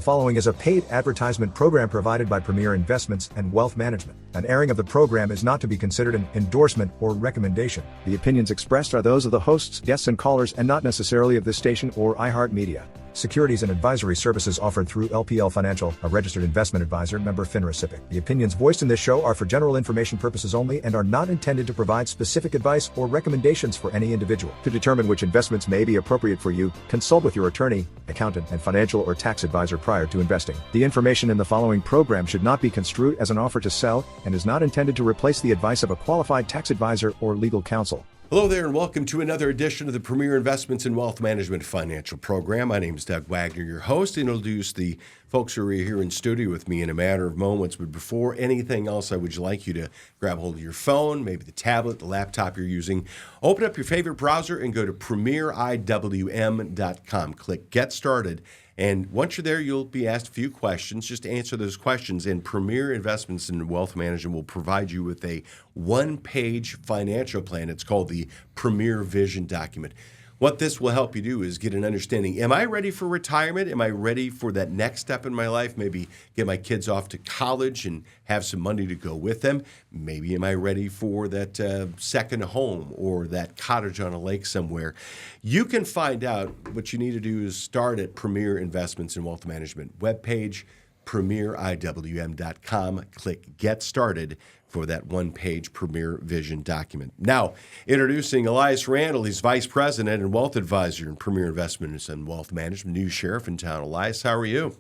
following is a paid advertisement program provided by Premier Investments and Wealth Management. An airing of the program is not to be considered an endorsement or recommendation. The opinions expressed are those of the hosts, guests, and callers, and not necessarily of this station or iHeartMedia. Securities and advisory services offered through LPL Financial, a registered investment advisor, member FINRA SIPC. The opinions voiced in this show are for general information purposes only and are not intended to provide specific advice or recommendations for any individual. To determine which investments may be appropriate for you, consult with your attorney, accountant, and financial or tax advisor prior to investing. The information in the following program should not be construed as an offer to sell and is not intended to replace the advice of a qualified tax advisor or legal counsel. Hello there and welcome to another edition of the Premier Investments and Wealth Management Financial Program. My name is Doug Wagner, your host, and I'll introduce the folks who are here in studio with me in a matter of moments. But before anything else, I would like you to grab hold of your phone, maybe the tablet, the laptop you're using. Open up your favorite browser and go to premieriwm.com. Click Get Started. And once you're there, you'll be asked a few questions. Just answer those questions, and Premier Investments and Wealth Management will provide you with a one-page financial plan. It's called the Premier Vision document. What this will help you do is get an understanding. Am I ready for retirement? Am I ready for that next step in my life? Maybe get my kids off to college and have some money to go with them. Maybe am I ready for that second home or that cottage on a lake somewhere? You can find out. What you need to do is start at Premier Investments and Wealth Management webpage, premieriwm.com. Click Get Started for that one-page Premier Vision document. Now, introducing Elias Randall. He's Vice President and Wealth Advisor in Premier Investments and Wealth Management, new sheriff in town. Elias, how are you?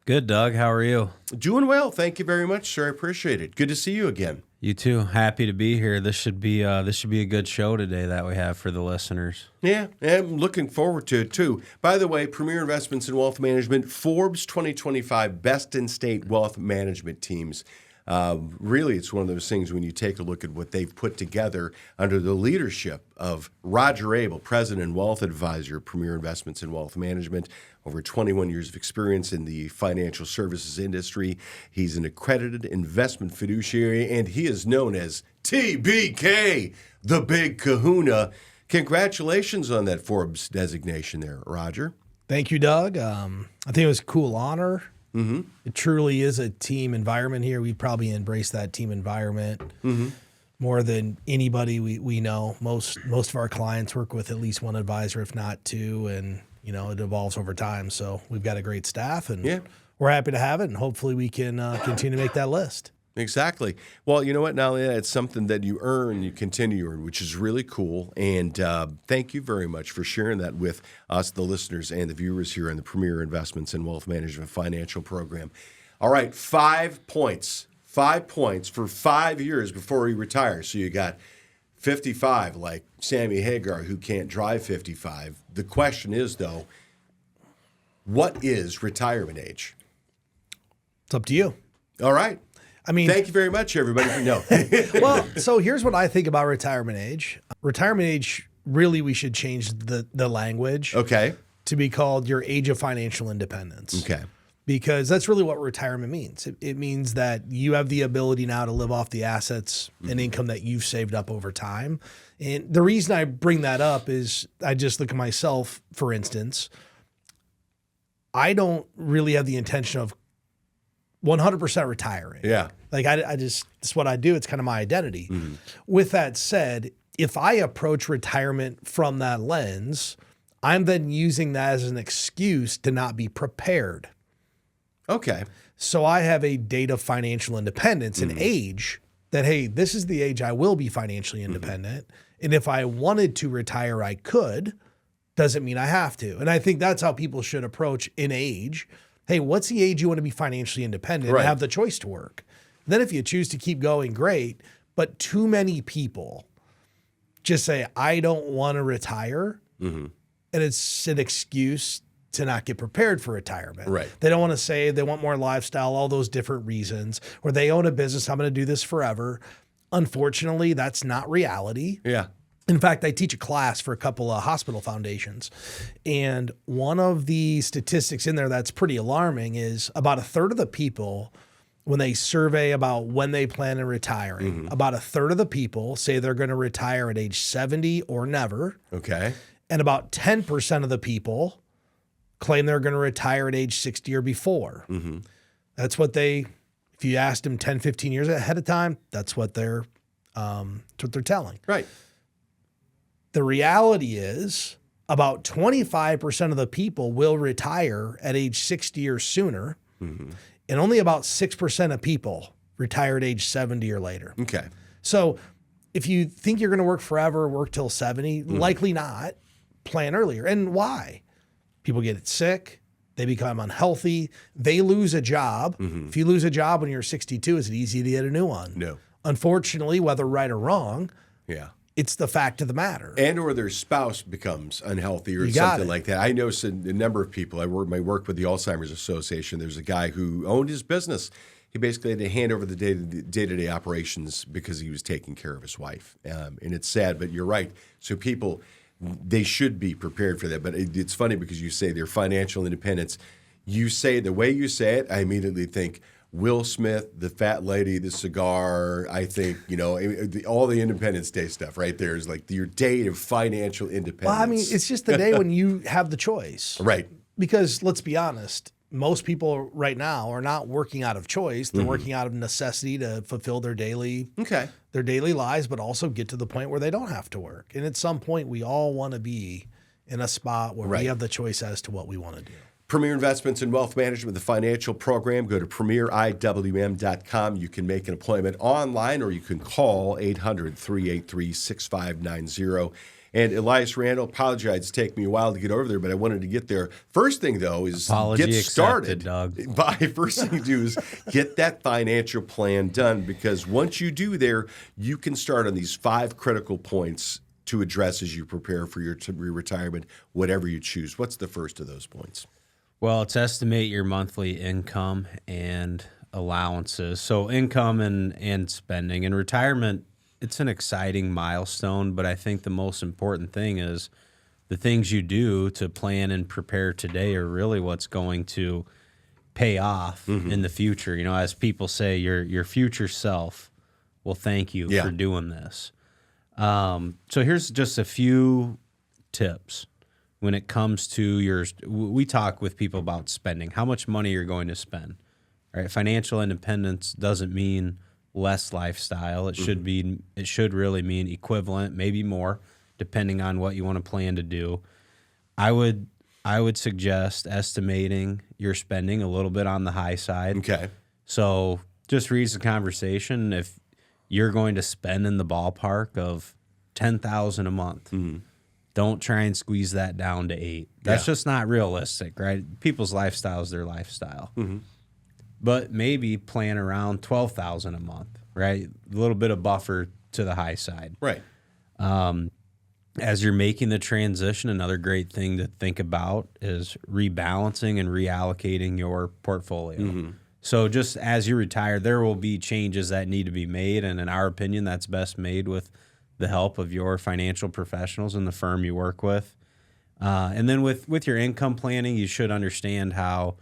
Good, Doug. How are you? Doing well. Thank you very much, sir. I appreciate it. Good to see you again. You too. Happy to be here. This should be a good show today that we have for the listeners. Yeah, I'm looking forward to it too. By the way, Premier Investments and Wealth Management, Forbes 2025 Best in State Wealth Management Teams. Really, it's one of those things when you take a look at what they've put together under the leadership of Roger Abel, President and Wealth Advisor, Premier Investments and Wealth Management, over 21 years of experience in the financial services industry. He's an accredited investment fiduciary, and he is known as TBK, the Big Kahuna. Congratulations on that Forbes designation there, Roger. Thank you, Doug. I think it was a cool honor. Mm-hmm. It truly is a team environment here. We probably embrace that team environment more than anybody we know. Most of our clients work with at least one advisor, if not two, and it evolves over time. So we've got a great staff, and we're happy to have it, and hopefully we can continue to make that list. Exactly. Well, you know what? Now it's something that you earn, you continue to earn, which is really cool. And thank you very much for sharing that with us, the listeners and the viewers here on the Premier Investments and Wealth Management Financial Program. All right, 5 points. 5 points for 5 years before he retires. So you got 55, like Sammy Hagar, who can't drive 55. The question is, though, what is retirement age? It's up to you. All right. I mean, thank you very much, everybody. No. Well, so here's what I think about retirement age. Retirement age, really, we should change the language. Okay. To be called your age of financial independence. Okay. Because that's really what retirement means. It means that you have the ability now to live off the assets and income that you've saved up over time. And the reason I bring that up is I just look at myself, for instance. I don't really have the intention of 100% retiring. Yeah. Like it's what I do. It's kind of my identity. Mm-hmm. With that said, if I approach retirement from that lens, I'm then using that as an excuse to not be prepared. Okay. So I have a date of financial independence, an age that, hey, this is the age I will be financially independent. And if I wanted to retire, I could. Doesn't mean I have to. And I think that's how people should approach an age. Hey, what's the age you want to be financially independent and have the choice to work? Then if you choose to keep going, great. But too many people just say, I don't want to retire. Mm-hmm. And it's an excuse to not get prepared for retirement. Right. They don't want to say they want more lifestyle, all those different reasons, or they own a business. I'm going to do this forever. Unfortunately, that's not reality. Yeah. In fact, I teach a class for a couple of hospital foundations. And one of the statistics in there that's pretty alarming is about a third of the people, when they survey about when they plan on retiring, about a third of the people say they're going to retire at age 70 or never. Okay. And about 10% of the people claim they're going to retire at age 60 or before. That's what if you asked them 10, 15 years ahead of time, that's what they're telling. Right. The reality is about 25% of the people will retire at age 60 or sooner, and only about 6% of people retire at age 70 or later. Okay. So if you think you're going to work forever, work till 70, likely not. Plan earlier. And why? People get sick. They become unhealthy. They lose a job. If you lose a job when you're 62, is it easy to get a new one? No. Unfortunately, whether right or wrong, it's the fact of the matter. And or their spouse becomes unhealthy or something like that. I know a number of people. I work with the Alzheimer's Association. There's a guy who owned his business. He basically had to hand over the day-to-day operations because he was taking care of his wife. And it's sad, but you're right. So people, they should be prepared for that. But it's funny because you say their financial independence. You say the way you say it, I immediately think Will Smith, the fat lady, the cigar. I think, all the Independence Day stuff right there is like your day of financial independence. Well, I mean, it's just the day when you have the choice. Right. Because let's be honest, most people right now are not working out of choice. They're working out of necessity to fulfill their daily lives, but also get to the point where they don't have to work. And at some point, we all want to be in a spot where we have the choice as to what we want to do. Premier Investments and Wealth Management, the financial program. Go to premieriwm.com. You can make an appointment online or you can call 800-383-6590. And Elias Randall, apologize, it's taken me a while to get over there, but I wanted to get there. First thing, though, is get started. Doug. First thing to do is get that financial plan done, because once you do there, you can start on these 5 critical points to address as you prepare for your retirement, whatever you choose. What's the first of those points? Well, it's estimate your monthly income and allowances. So income and spending. In retirement, it's an exciting milestone, but I think the most important thing is the things you do to plan and prepare today are really what's going to pay off in the future. As people say, your future self will thank you for doing this. So here's just a few tips when it comes to we talk with people about spending, how much money you're going to spend. All right? Financial independence doesn't mean less lifestyle. It should really mean equivalent, maybe more, depending on what you want to plan to do. I would suggest estimating your spending a little bit on the high side. Okay. So just reads the conversation. If you're going to spend in the ballpark of $10,000 a month, don't try and squeeze that down to $8,000. That's just not realistic, right? People's lifestyle is their lifestyle. But maybe plan around $12,000 a month, right? A little bit of buffer to the high side. Right. As you're making the transition, another great thing to think about is rebalancing and reallocating your portfolio. So just as you retire, there will be changes that need to be made. And in our opinion, that's best made with the help of your financial professionals in the firm you work with. And then with your income planning, you should understand how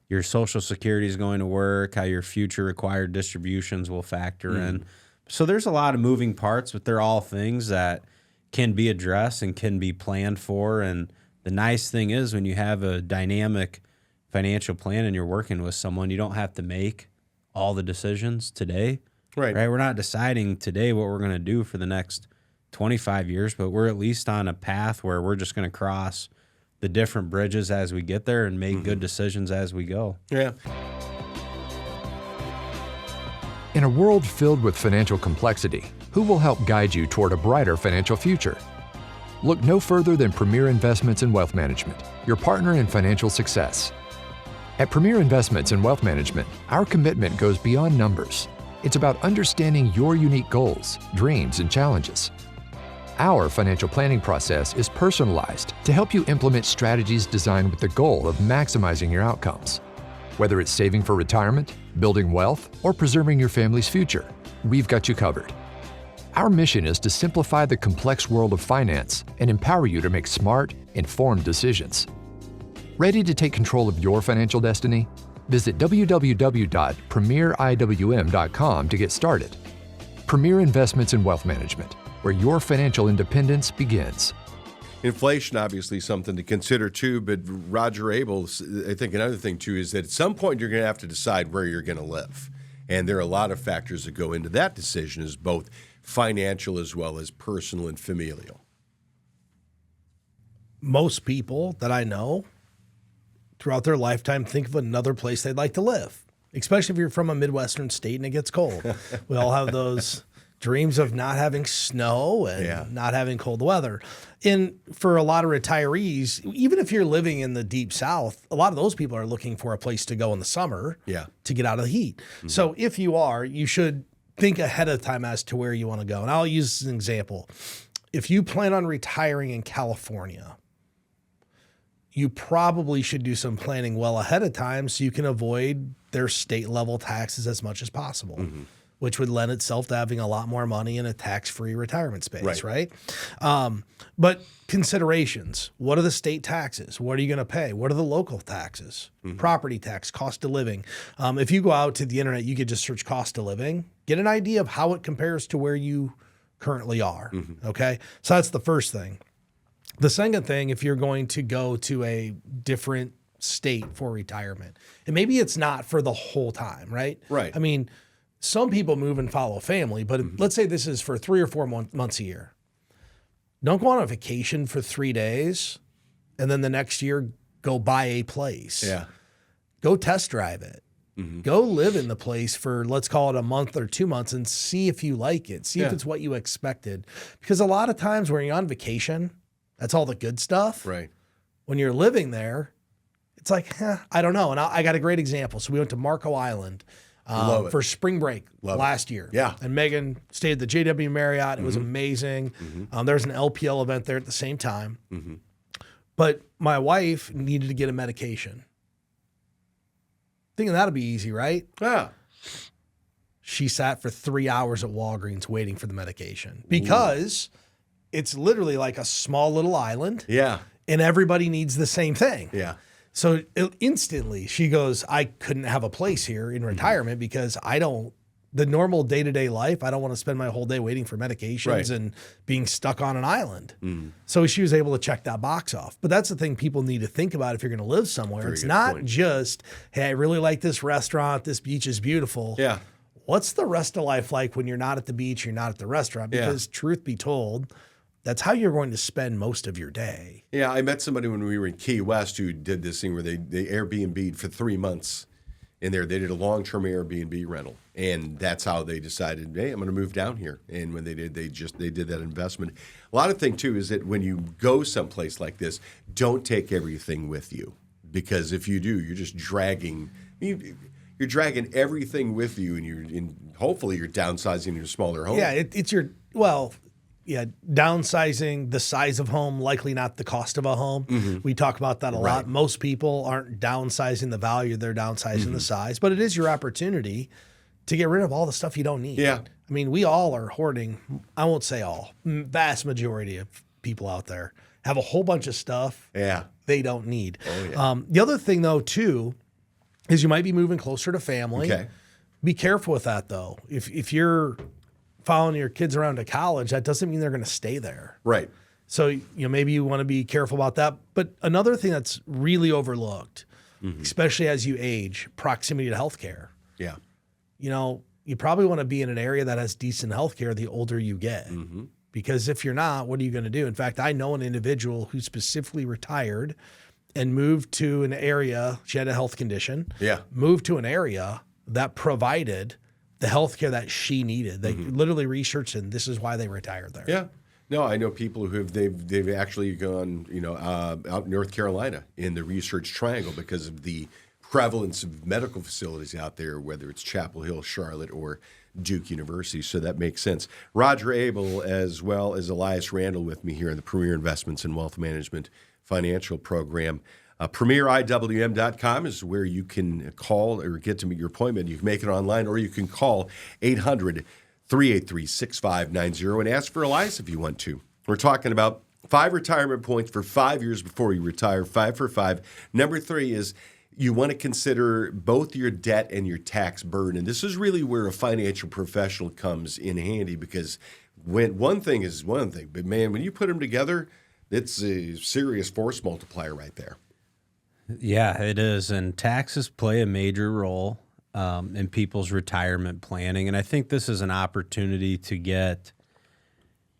your Social Security is going to work, how your future required distributions will factor in. So there's a lot of moving parts, but they're all things that can be addressed and can be planned for. And the nice thing is when you have a dynamic financial plan and you're working with someone, you don't have to make all the decisions today. Right? We're not deciding today what we're going to do for the next 25 years, but we're at least on a path where we're just going to cross the different bridges as we get there and make good decisions as we go. Yeah. In a world filled with financial complexity, who will help guide you toward a brighter financial future? Look no further than Premier Investments and Wealth Management, your partner in financial success. At Premier Investments and Wealth Management, our commitment goes beyond numbers. It's about understanding your unique goals, dreams, and challenges. Our financial planning process is personalized to help you implement strategies designed with the goal of maximizing your outcomes. Whether it's saving for retirement, building wealth, or preserving your family's future, we've got you covered. Our mission is to simplify the complex world of finance and empower you to make smart, informed decisions. Ready to take control of your financial destiny? Visit www.premieriwm.com to get started. Premier Investments and Wealth Management, where your financial independence begins. Inflation, obviously, something to consider too. But Roger Abel, I think another thing too is that at some point you're going to have to decide where you're going to live, and there are a lot of factors that go into that decision, as both financial as well as personal and familial. Most people that I know throughout their lifetime think of another place they'd like to live, especially if you're from a Midwestern state and it gets cold. We all have those dreams of not having snow and not having cold weather. And for a lot of retirees, even if you're living in the deep South, a lot of those people are looking for a place to go in the summer to get out of the heat. Mm-hmm. So if you are, you should think ahead of time as to where you want to go. And I'll use an example. If you plan on retiring in California, you probably should do some planning well ahead of time so you can avoid their state level taxes as much as possible, which would lend itself to having a lot more money in a tax-free retirement space, right? But considerations, what are the state taxes? What are you going to pay? What are the local taxes? Property tax, cost of living. If you go out to the internet, you could just search cost of living, get an idea of how it compares to where you currently are, okay? So that's the first thing. The second thing, if you're going to go to a different state for retirement, and maybe it's not for the whole time, right? Right. I mean, some people move and follow family, but let's say this is for 3 or 4 months a year. Don't go on a vacation for 3 days and then the next year go buy a place. Yeah. Go test drive it. Go live in the place for, let's call it a month or 2 months, and see if you like it. See if it's what you expected. Because a lot of times when you're on vacation, that's all the good stuff. Right. When you're living there, it's like, I don't know. And I got a great example. So we went to Marco Island for spring break last year. Yeah. And Megan stayed at the JW Marriott. It was amazing. There was an LPL event there at the same time. But my wife needed to get a medication. Thinking that'll be easy, right? Yeah. She sat for 3 hours at Walgreens waiting for the medication because it's literally like a small little island. Yeah. And everybody needs the same thing. Yeah. So instantly she goes, I couldn't have a place here in retirement because the normal day-to-day life, I don't want to spend my whole day waiting for medications and being stuck on an island. So she was able to check that box off. But that's the thing people need to think about if you're going to live somewhere. It's not just, hey, I really like this restaurant. This beach is beautiful. Yeah. What's the rest of life like when you're not at the beach, you're not at the restaurant? Because truth be told, that's how you're going to spend most of your day. Yeah, I met somebody when we were in Key West who did this thing where they Airbnb'd for 3 months in there. They did a long-term Airbnb rental, and that's how they decided, hey, I'm going to move down here. And when they did, they did that investment. A lot of thing too is that when you go someplace like this, don't take everything with you, because if you do, you're just dragging. You're dragging everything with you, and hopefully you're downsizing your smaller home. Yeah, downsizing the size of home, likely not the cost of a home. We talk about that a lot. Most people aren't downsizing the value, they're downsizing the size. But it is your opportunity to get rid of all the stuff you don't need. Yeah. I mean, we all are hoarding. I won't say all. Vast majority of people out there have a whole bunch of stuff they don't need. Oh, yeah. The other thing, though, too, is you might be moving closer to family. Okay. Be careful with that, though. If you're following your kids around to college, that doesn't mean they're going to stay there. Right. So, maybe you want to be careful about that. But another thing that's really overlooked, especially as you age, proximity to healthcare. Yeah. You probably want to be in an area that has decent healthcare the older you get. Because if you're not, what are you going to do? In fact, I know an individual who specifically retired and moved to an area, she had a health condition, moved to an area that provided the healthcare that she needed. They literally researched, and this is why they retired there. Yeah. No, I know people who they've actually gone, out in North Carolina in the Research Triangle because of the prevalence of medical facilities out there, whether it's Chapel Hill, Charlotte, or Duke University. So that makes sense. Roger Abel, as well as Elias Randall, with me here in the Premier Investments and Wealth Management Financial Program. PremierIWM.com is where you can call or get to meet your appointment. You can make it online, or you can call 800-383-6590 and ask for Elias if you want to. We're talking about 5 retirement points for 5 years before you retire, 5 for 5. Number 3 is you want to consider both your debt and your tax burden. And this is really where a financial professional comes in handy, because when one thing is one thing, but man, when you put them together, It's a serious force multiplier right there. Yeah, it is. And taxes play a major role in people's retirement planning. And I think this is an opportunity to get,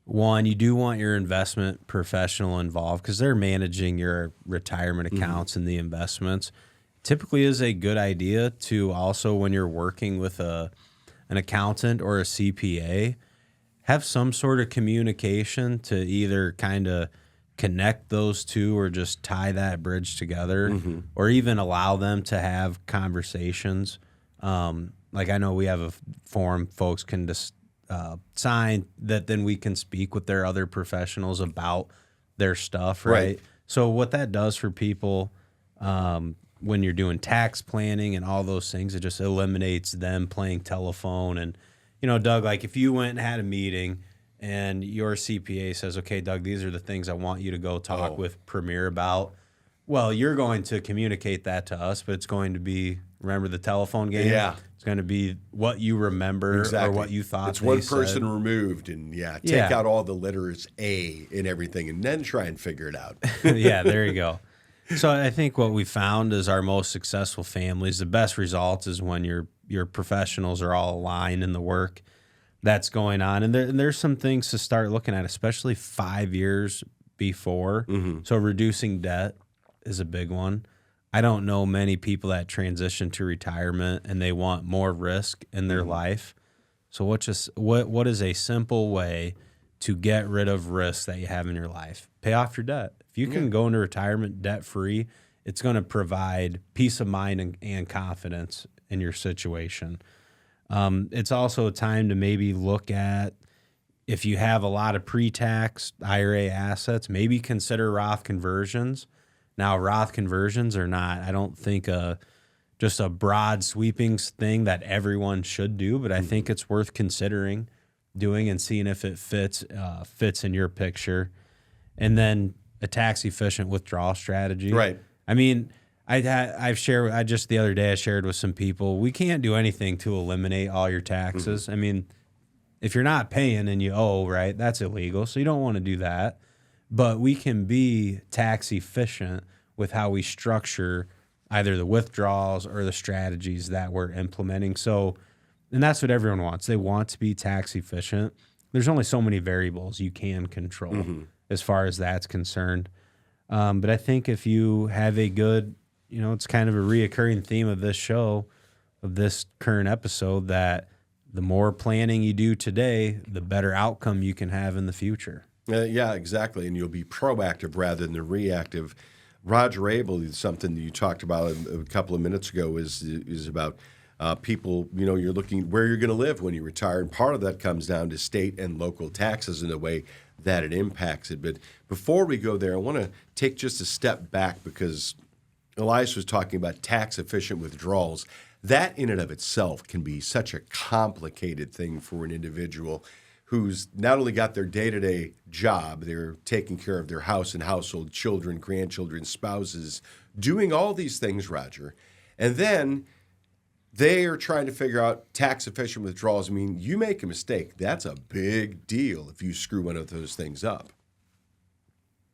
one, you do want your investment professional involved because they're managing your retirement accounts and the investments. Typically is a good idea to also, when you're working with an accountant or a CPA, have some sort of communication to either kind of connect those two or just tie that bridge together, or even allow them to have conversations. Like I know we have a form folks can just sign that then we can speak with their other professionals about their stuff, right? So what that does for people when you're doing tax planning and all those things, it just eliminates them playing telephone. And, you know, Doug, like if you went and had a meeting and your CPA says, okay, Doug, these are the things I want you to go talk with Premier about. Well, you're going to communicate that to us, but it's going to be, remember the telephone game? Yeah. It's going to be what you remember or what you thought. It's one person removed, and take out all the letters A and everything and then try and figure it out. Yeah, there you go. So I think what we found is our most successful families, the best results is when your professionals are all aligned in the work that's going on. And there's some things to start looking at, especially 5 years before. So reducing debt is a big one. I don't know many people that transition to retirement and they want more risk in their life. So what is a simple way to get rid of risk that you have in your life? Pay off your debt. If you can go into retirement debt-free, it's going to provide peace of mind and confidence in your situation. It's also a time to maybe look at, if you have a lot of pre-tax IRA assets, maybe consider Roth conversions. Now, Roth conversions are not, I don't think, just a broad sweeping thing that everyone should do, but I think it's worth considering doing and seeing if it fits in your picture. And then a tax-efficient withdrawal strategy. Right. I mean, the other day I shared with some people, we can't do anything to eliminate all your taxes. I mean, if you're not paying and you owe, right, that's illegal, so you don't want to do that. But we can be tax efficient with how we structure either the withdrawals or the strategies that we're implementing. So, and that's what everyone wants. They want to be tax efficient. There's only so many variables you can control as far as that's concerned. But I think if you have a good, it's kind of a reoccurring theme of this show, of this current episode, that the more planning you do today, the better outcome you can have in the future. Yeah, exactly. And you'll be proactive rather than reactive. Roger Abel, something that you talked about a couple of minutes ago, is about people, you're looking where you're going to live when you retire. And part of that comes down to state and local taxes and the way that it impacts it. But before we go there, I want to take just a step back because Elias was talking about tax-efficient withdrawals. That in and of itself can be such a complicated thing for an individual who's not only got their day-to-day job, they're taking care of their house and household, children, grandchildren, spouses, doing all these things, Roger. And then they are trying to figure out tax-efficient withdrawals. I mean, you make a mistake, that's a big deal if you screw one of those things up.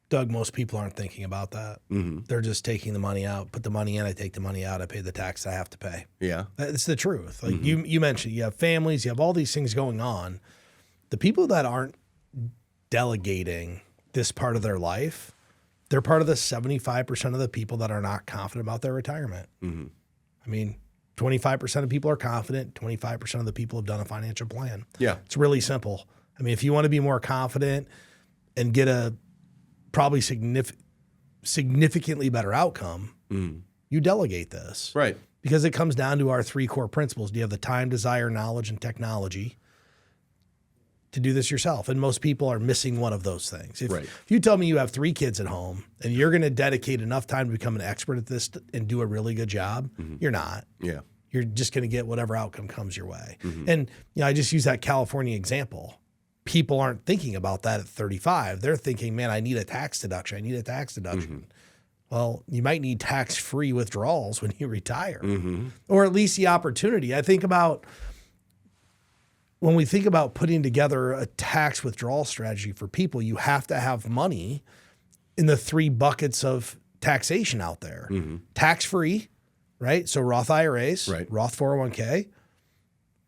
Doug, most people aren't thinking about that. They're just taking the money out, put the money in, I take the money out, I pay the tax I have to pay. Yeah. That's the truth. Like you mentioned, you have families, you have all these things going on. The people that aren't delegating this part of their life, they're part of the 75% of the people that are not confident about their retirement. I mean, 25% of people are confident, 25% of the people have done a financial plan. Yeah. It's really simple. I mean, if you want to be more confident and get a probably significantly better outcome, you delegate this. Right. Because it comes down to our three core principles. Do you have the time, desire, knowledge, and technology to do this yourself? And most people are missing one of those things. If you tell me you have 3 kids at home and you're going to dedicate enough time to become an expert at this and do a really good job, you're not. Yeah. You're just going to get whatever outcome comes your way. And I just use that California example. People aren't thinking about that at 35. They're thinking, man, I need a tax deduction. Well, you might need tax-free withdrawals when you retire, or at least the opportunity. I think about when we think about putting together a tax withdrawal strategy for people, you have to have money in the 3 buckets of taxation out there. Tax-free, right? So Roth IRAs, Right. Roth 401k,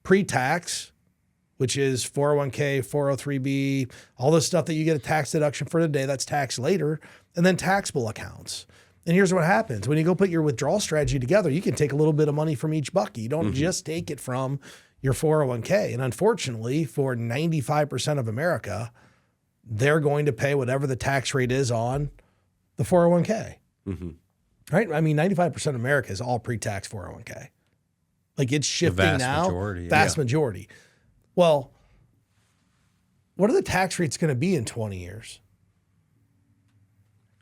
pre-tax, which is 401k, 403b, all the stuff that you get a tax deduction for today, that's taxed later, and then taxable accounts. And here's what happens. When you go put your withdrawal strategy together, you can take a little bit of money from each bucket. You don't just take it from your 401k. And unfortunately, for 95% of America, they're going to pay whatever the tax rate is on the 401k. Right? I mean, 95% of America is all pre-tax 401k. Like it's shifting vast now. majority, Vast majority. Well, what are the tax rates going to be in 20 years?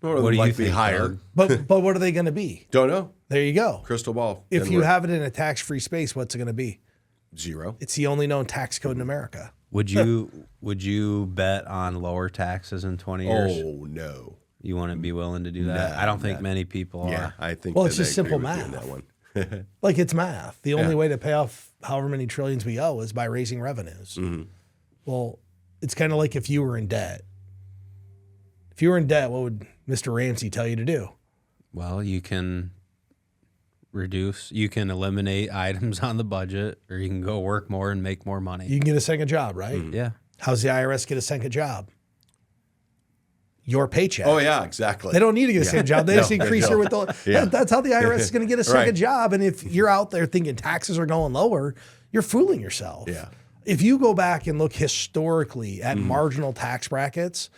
What do you think, higher? Doug? But what are they going to be? Don't know. There you go. Crystal ball. If Doesn't you work. have it in a tax-free space, what's it going to be? 0. It's the only known tax code in America. Would you bet on lower taxes in 20 years? Oh no. You wouldn't be willing to do that? Nah, I don't think many people Yeah, are. I think. Well, that it's just I agree simple with you on math. that one. Like it's math. The only Yeah. way to pay off however many trillions we owe is by raising revenues. Well, it's kind of like if you were in debt. If you were in debt, what would Mr. Ramsey tell you to do? Well, you can eliminate items on the budget, or you can go work more and make more money. You can get a second job, right? Yeah. How's the IRS get a second job? Your paycheck. Oh yeah, exactly. They don't need to get a second job. They just increase your withdrawal. Yeah. That's how the IRS is going to get a second Right. job. And if you're out there thinking taxes are going lower, you're fooling yourself. Yeah. If you go back and look historically at marginal tax brackets,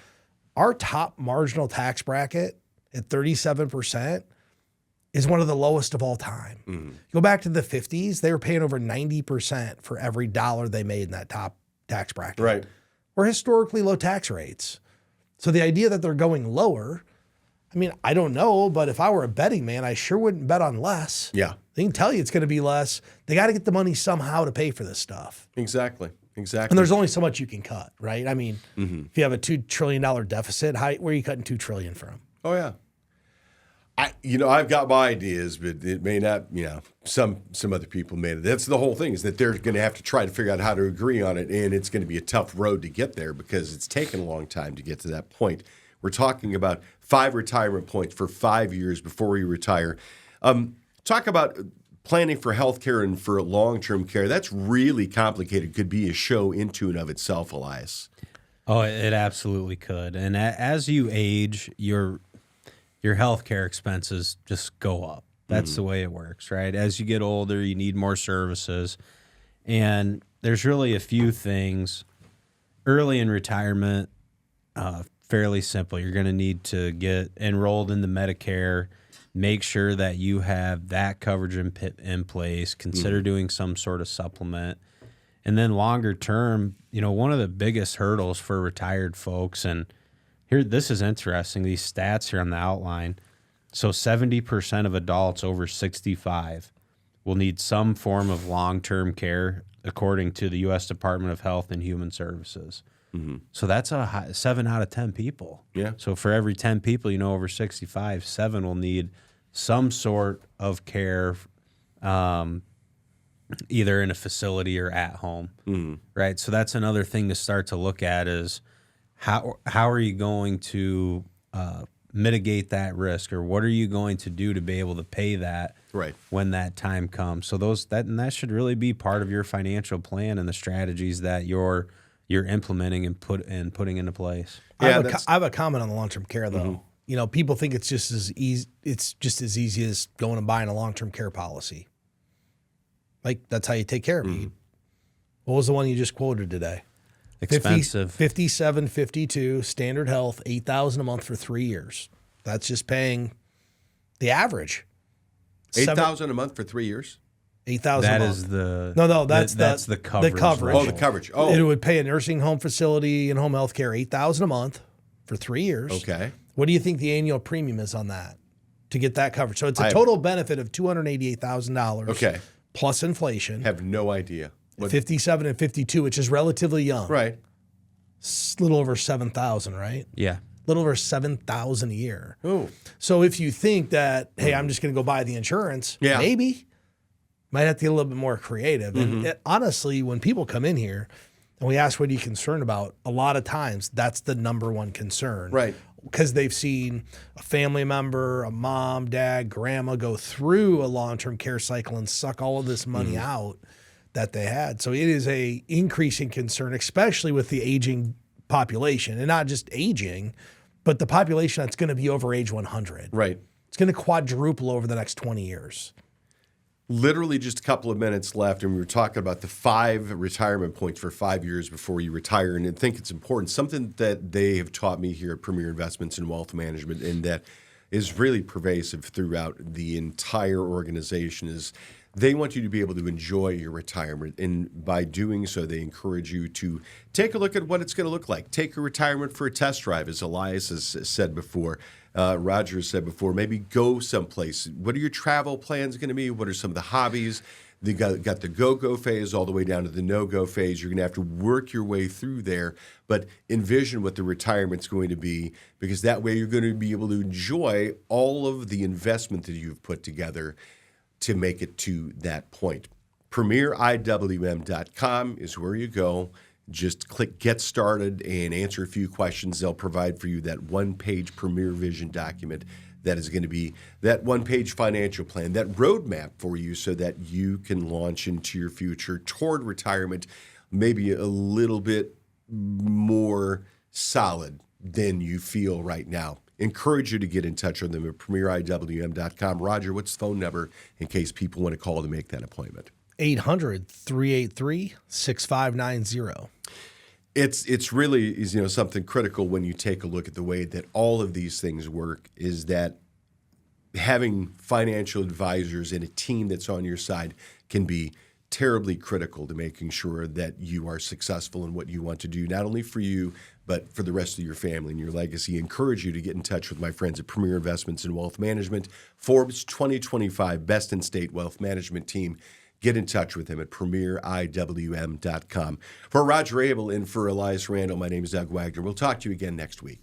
our top marginal tax bracket at 37% is one of the lowest of all time. Go back to the 50s, they were paying over 90% for every dollar they made in that top tax bracket. Right. We're historically low tax rates. So the idea that they're going lower, I mean, I don't know, but if I were a betting man, I sure wouldn't bet on less. Yeah. They can tell you it's going to be less. They got to get the money somehow to pay for this stuff. Exactly. And there's only so much you can cut, right? I mean, if you have a $2 trillion deficit, where are you cutting $2 trillion from? Oh yeah. I've got my ideas, but it may not. Some other people may. That's the whole thing, is that they're going to have to try to figure out how to agree on it, and it's going to be a tough road to get there because it's taken a long time to get to that point. We're talking about 5 retirement points for 5 years before we retire. Talk about planning for healthcare and for long-term care. That's really complicated. Could be a show into and of itself, Elias. Oh, it absolutely could. And as you age, your healthcare expenses just go up. That's the way it works, right? As you get older, you need more services. And there's really a few things. Early in retirement, fairly simple. You're going to need to get enrolled into Medicare, make sure that you have that coverage in place, consider doing some sort of supplement. And then longer term, one of the biggest hurdles for retired folks, and here, this is interesting, these stats here on the outline. So 70% of adults over 65 will need some form of long-term care, according to the U.S. Department of Health and Human Services. So that's 7 out of 10 people. Yeah. So for every 10 people over 65, 7 will need some sort of care, either in a facility or at home, right? So that's another thing to start to look at is how are you going to mitigate that risk, or what are you going to do to be able to pay that Right. when that time comes? So that should really be part of your financial plan and the strategies that you're implementing and putting into place. I have a comment on the long-term care though. People think it's just as easy. It's just as easy as going and buying a long-term care policy. Like that's how you take care of you. What was the one you just quoted today? Expensive. 57.52 standard health, $8,000 a month for 3 years. That's just paying the average. $8,000 a month for 3 years. $8,000 a That month. is the that's the coverage. The coverage. Oh, the coverage. Oh, It would pay a nursing home facility and home health care $8,000 a month for 3 years. okay. What do you think the annual premium is on that to get that coverage? So it's a total benefit of $288,000. Okay. Plus inflation. Have no idea. 57 and 52, which is relatively young. Right. It's a little over 7,000, right? Yeah. A little over 7,000 a year. Oh. So if you think that, hey, I'm just going to go buy the insurance, Yeah. maybe might have to get a little bit more creative. And honestly, when people come in here and we ask, what are you concerned about? A lot of times that's the number one concern. Right. because they've seen a family member, a mom, dad, grandma go through a long-term care cycle and suck all of this money out that they had. So it is a increasing concern, especially with the aging population, and not just aging, but the population that's going to be over age 100. Right. It's going to quadruple over the next 20 years. Literally just a couple of minutes left, and we were talking about the 5 retirement points for 5 years before you retire. And I think it's important. Something that they have taught me here at Premier Investments in Wealth Management, and that is really pervasive throughout the entire organization, is they want you to be able to enjoy your retirement. And by doing so, they encourage you to take a look at what it's going to look like. Take your retirement for a test drive, as Elias has said before. Roger has said before, maybe go someplace. What are your travel plans going to be? What are some of the hobbies? They got the go-go phase all the way down to the no-go phase. You're going to have to work your way through there, but envision what the retirement's going to be, because that way you're going to be able to enjoy all of the investment that you've put together to make it to that point. PremierIWM.com is where you go. Just click Get Started and answer a few questions. They'll provide for you that one-page Premier Vision document that is going to be that one-page financial plan, that roadmap for you so that you can launch into your future toward retirement, maybe a little bit more solid than you feel right now. Encourage you to get in touch with them at PremierIWM.com. Roger, what's the phone number in case people want to call to make that appointment? 800-383-6590. It's really something critical when you take a look at the way that all of these things work, is that having financial advisors and a team that's on your side can be terribly critical to making sure that you are successful in what you want to do, not only for you, but for the rest of your family and your legacy. I encourage you to get in touch with my friends at Premier Investments in Wealth Management, Forbes 2025 Best in State Wealth Management Team. Get in touch with him at PremierIWM.com. For Roger Abel and for Elias Randall, my name is Doug Wagner. We'll talk to you again next week.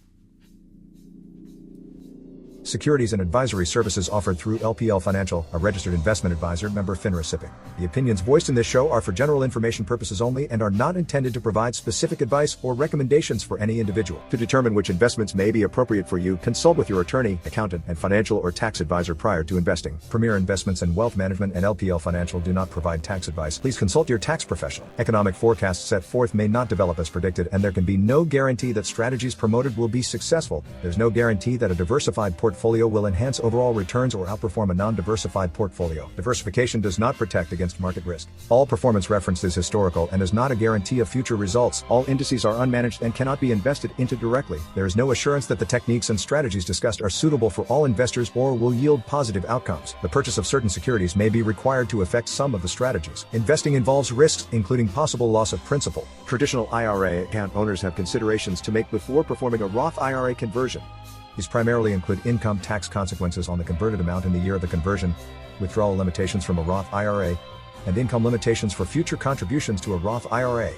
Securities and advisory services offered through LPL Financial, a registered investment advisor, member FINRA SIPC. The opinions voiced in this show are for general information purposes only and are not intended to provide specific advice or recommendations for any individual. To determine which investments may be appropriate for you, consult with your attorney, accountant, and financial or tax advisor prior to investing. Premier Investments and Wealth Management and LPL Financial do not provide tax advice. Please consult your tax professional. Economic forecasts set forth may not develop as predicted, and there can be no guarantee that strategies promoted will be successful. There's no guarantee that a diversified portfolio will enhance overall returns or outperform a non-diversified portfolio. Diversification does not protect against market risk. All performance referenced is historical and is not a guarantee of future results. All indices are unmanaged and cannot be invested into directly. There is no assurance that the techniques and strategies discussed are suitable for all investors or will yield positive outcomes. The purchase of certain securities may be required to affect some of the strategies. Investing involves risks, including possible loss of principal. Traditional IRA account owners have considerations to make before performing a Roth IRA conversion. These primarily include income tax consequences on the converted amount in the year of the conversion, withdrawal limitations from a Roth IRA, and income limitations for future contributions to a Roth IRA.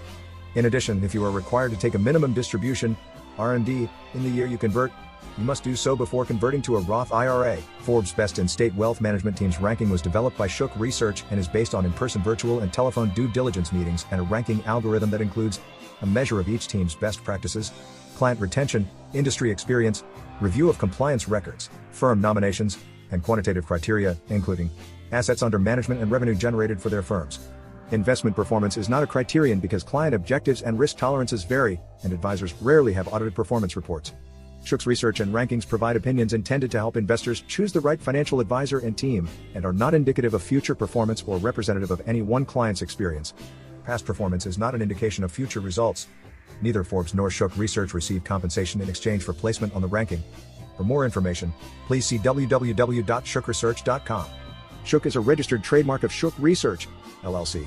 In addition, if you are required to take a minimum distribution, RMD, in the year you convert, you must do so before converting to a Roth IRA. Forbes Best in State Wealth Management Team's ranking was developed by Shook Research and is based on in-person, virtual, and telephone due diligence meetings and a ranking algorithm that includes a measure of each team's best practices, client retention, industry experience, review of compliance records, firm nominations, and quantitative criteria, including assets under management and revenue generated for their firms. Investment performance is not a criterion because client objectives and risk tolerances vary, and advisors rarely have audited performance reports. Shook's research and rankings provide opinions intended to help investors choose the right financial advisor and team, and are not indicative of future performance or representative of any one client's experience. Past performance is not an indication of future results. Neither Forbes nor Shook Research receive compensation in exchange for placement on the ranking. For more information, please see www.shookresearch.com. Shook is a registered trademark of Shook Research, LLC.